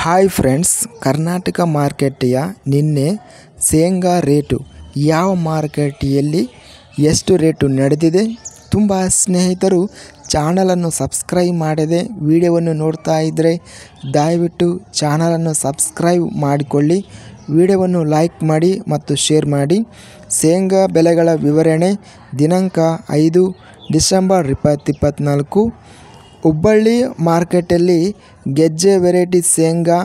Hi friends, Karnataka ಮಾರುಕಟ್ಟೆಯ ನಿನ್ನೆ ಶೇಂಗಾ ರೇಟು ಯಾವ ಮಾರುಕಟ್ಟೆಯಲ್ಲಿ ಎಷ್ಟು ರೇಟು ನಡೆದಿದೆ? ತುಂಬ ಸ್ನೇಹಿತರು ಚಾನಲನ್ನು ಸಬ್ಸ್ಕ್ರೈಬ್ ಮಾಡದೆ ವಿಡಿಯೋವನ್ನು ನೋಡ್ತಾ ಇದ್ದರೆ ದಯವಿಟ್ಟು ಚಾನಲನ್ನು ಸಬ್ಸ್ಕ್ರೈಬ್ ಮಾಡಿಕೊಳ್ಳಿ, ವಿಡಿಯೋವನ್ನು ಲೈಕ್ ಮಾಡಿ ಮತ್ತು ಶೇರ್ ಮಾಡಿ. ಶೇಂಗಾ ಬೆಲೆಗಳ ವಿವರಣೆ ದಿನಾಂಕ 5 ಡಿಸೆಂಬರ್ 2024. ಹುಬ್ಬಳ್ಳಿ ಮಾರ್ಕೆಟಲ್ಲಿ ಗೆಜ್ಜೆ ವೆರೈಟಿ ಶೇಂಗಾ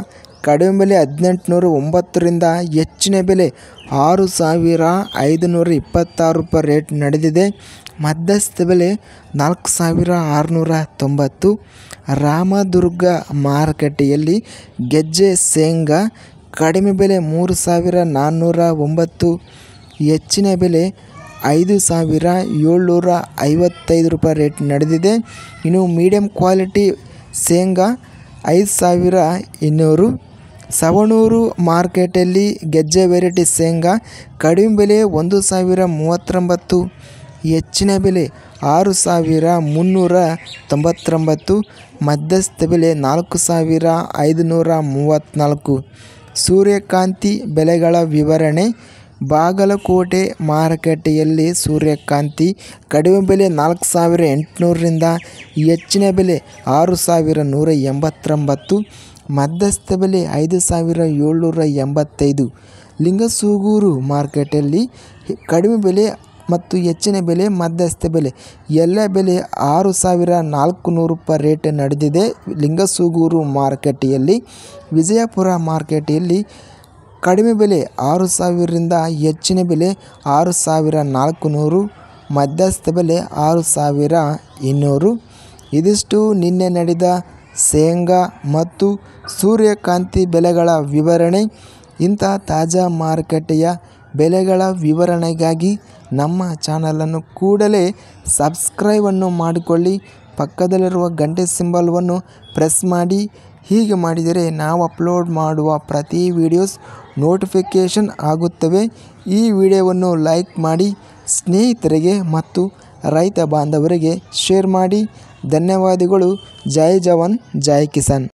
ಕಡಿಮೆ ಬೆಲೆ 1809 ರಿಂದ ಹೆಚ್ಚಿನ ಬೆಲೆ 6526 ರೂಪಾಯಿ ರೇಟ್ ನಡೆದಿದೆ. ಮಧ್ಯಸ್ಥ ಬೆಲೆ 4690. ರಾಮದುರ್ಗ ಮಾರುಕಟ್ಟೆಯಲ್ಲಿ ಗೆಜ್ಜೆ ಶೇಂಗಾ ಕಡಿಮೆ ಬೆಲೆ 3409, ಹೆಚ್ಚಿನ ಬೆಲೆ 5755 ರೂಪಾಯಿ ರೇಟ್ ನಡೆದಿದೆ. ಇನ್ನು ಮೀಡಿಯಂ ಕ್ವಾಲಿಟಿ ಶೇಂಗಾ 5200. ಸವಣೂರು ಮಾರ್ಕೆಟಲ್ಲಿ ಗೆಜ್ಜೆ ವೆರೈಟಿ ಶೇಂಗಾ ಕಡಿಮೆ ಬೆಲೆ 1039, ಹೆಚ್ಚಿನ ಬೆಲೆ 6399, ಮಧ್ಯಸ್ಥ ಬೆಲೆ 4534. ಸೂರ್ಯಕಾಂತಿ ಬೆಲೆಗಳ ವಿವರಣೆ ಬಾಗಲಕೋಟೆ ಮಾರುಕಟ್ಟೆಯಲ್ಲಿ ಸೂರ್ಯಕಾಂತಿ ಕಡಿಮೆ ಬೆಲೆ 4800 ರಿಂದ ಹೆಚ್ಚಿನ ಬೆಲೆ 6189, ಮಧ್ಯಸ್ಥ ಬೆಲೆ 5785. ಲಿಂಗಸೂಗೂರು ಮಾರ್ಕೆಟಲ್ಲಿ ಕಡಿಮೆ ಬೆಲೆ ಮತ್ತು ಹೆಚ್ಚಿನ ಬೆಲೆ ಮಧ್ಯಸ್ಥ ಬೆಲೆ ಎಲ್ಲ ಬೆಲೆ 6400 ರೂಪಾಯಿ ರೇಟ್ ನಡೆದಿದೆ ಲಿಂಗಸೂಗೂರು ಮಾರುಕಟ್ಟೆಯಲ್ಲಿ. ವಿಜಯಪುರ ಮಾರುಕಟ್ಟೆಯಲ್ಲಿ ಕಡಿಮೆ ಬೆಲೆ 6000 ರಿಂದ ಹೆಚ್ಚಿನ ಬೆಲೆ 6400, ಮಧ್ಯಸ್ಥ ಬೆಲೆ 6200. ಇದಿಷ್ಟು ನಿನ್ನೆ ನಡೆದ ಶೇಂಗಾ ಮತ್ತು ಸೂರ್ಯಕಾಂತಿ ಬೆಲೆಗಳ ವಿವರಣೆ. ಇಂಥ ತಾಜಾ ಮಾರುಕಟ್ಟೆಯ ಬೆಲೆಗಳ ವಿವರಣೆಗಾಗಿ ನಮ್ಮ ಚಾನಲನ್ನು ಕೂಡಲೇ ಸಬ್ಸ್ಕ್ರೈಬನ್ನು ಮಾಡಿಕೊಳ್ಳಿ, ಪಕ್ಕದಲ್ಲಿರುವ ಗಂಟೆ ಸಿಂಬಲ್ವನ್ನು ಪ್ರೆಸ್ ಮಾಡಿ. ಹೀಗೆ ಮಾಡಿದರೆ ನಾವು ಅಪ್ಲೋಡ್ ಮಾಡುವ ಪ್ರತಿ ವಿಡಿಯೋಸ್ ನೋಟಿಫಿಕೇಷನ್ ಆಗುತ್ತವೆ. ಈ ವಿಡಿಯೋವನ್ನು ಲೈಕ್ ಮಾಡಿ, ಸ್ನೇಹಿತರಿಗೆ ಮತ್ತು ರೈತ ಬಾಂಧವರಿಗೆ ಶೇರ್ ಮಾಡಿ. ಧನ್ಯವಾದಗಳು. ಜೈ ಜವಾನ್ ಜೈ ಕಿಸಾನ್.